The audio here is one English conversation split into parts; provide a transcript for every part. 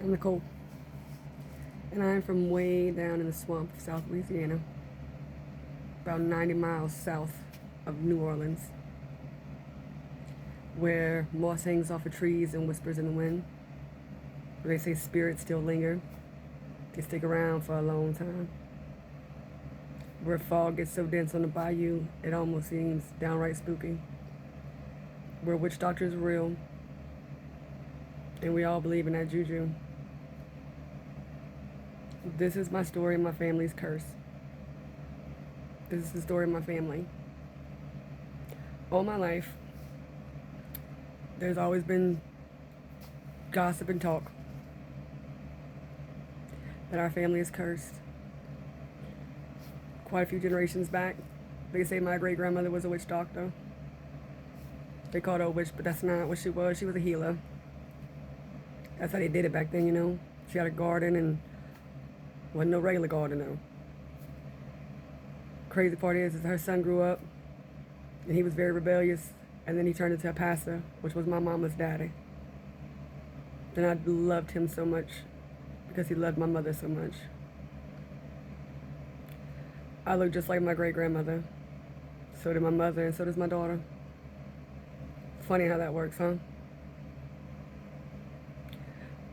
I'm Nicole, and I'm from way down in the swamp of South Louisiana, about 90 miles south of New Orleans, where moss hangs off of trees and whispers in the wind. Where they say spirits still linger, they stick around for a long time. Where fog gets so dense on the bayou, it almost seems downright spooky. Where witch doctors are real, and we all believe in that juju. This is my story and my family's curse. This is the story of my family. All my life, there's always been gossip and talk that our family is cursed. Quite a few generations back, they say my great grandmother was a witch doctor. They called her a witch, but that's not what she was. She was a healer. That's how they did it back then, you know. She had a garden and wasn't no regular garden though. Crazy part is her son grew up and he was very rebellious, and then he turned into a pastor, which was my mama's daddy. And I loved him so much because he loved my mother so much. I look just like my great grandmother. So did my mother, and so does my daughter. Funny how that works, huh?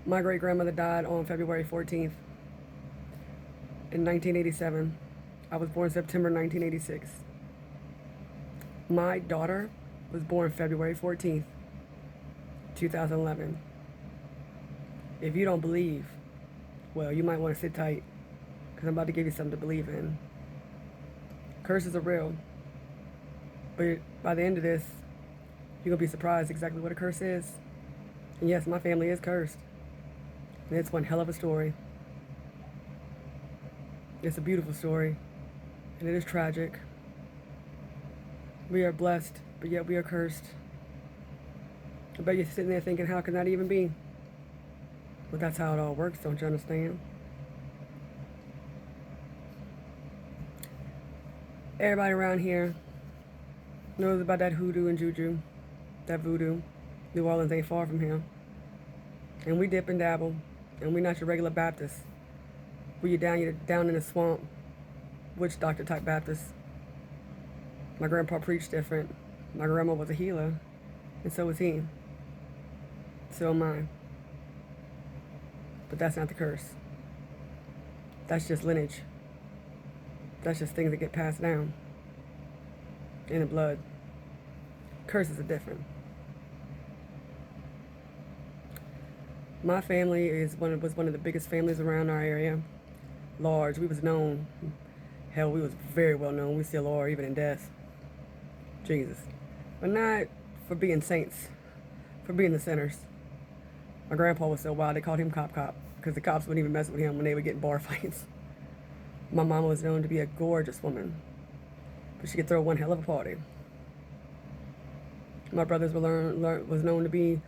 My great grandmother died on February 14th in 1987. I was born September 1986. My daughter was born February 14th, 2011. If you don't believe, well, you might want to sit tight because I'm about to give you something to believe in. Curses are real, but by the end of this, you're going to be surprised exactly what a curse is. And yes, my family is cursed. And it's one hell of a story. It's a beautiful story, and it is tragic. We are blessed, but yet we are cursed. I bet you're sitting there thinking, how can that even be? Well, that's how it all works, don't you understand? Everybody around here knows about that hoodoo and juju, that voodoo. New Orleans ain't far from here. And we dip and dabble, and we're not your regular Baptists. You're down in the swamp, witch doctor type Baptist. My grandpa preached different. My grandma was a healer, and so was he. So am I. But that's not the curse. That's just lineage. That's just things that get passed down in the blood. Curses are different. My family was one of the biggest families around our area. Large. We was known. Hell, we was very well known. We still are, even in death. Jesus. But not for being saints. For being the sinners. My grandpa was so wild, they called him Cop Cop. Because the cops wouldn't even mess with him when they would get in bar fights. My mama was known to be a gorgeous woman. But she could throw one hell of a party. My brothers was known to be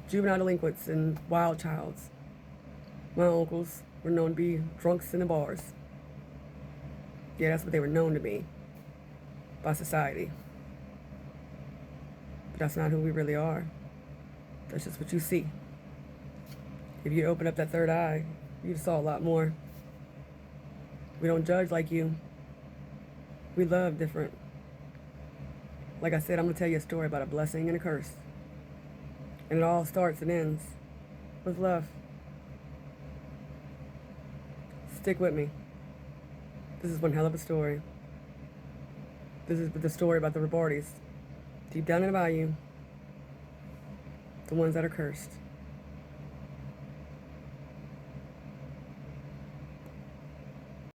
juvenile delinquents and wild childs. My uncles were known to be drunks in the bars. Yeah, that's what they were known to be by society. But that's not who we really are. That's just what you see. If you open up that third eye, you saw a lot more. We don't judge like you. We love different. Like I said, I'm going to tell you a story about a blessing and a curse. And it all starts and ends with love. Stick with me. This is one hell of a story. This is the story about the Ribardis. Deep down in the bayou. The ones that are cursed.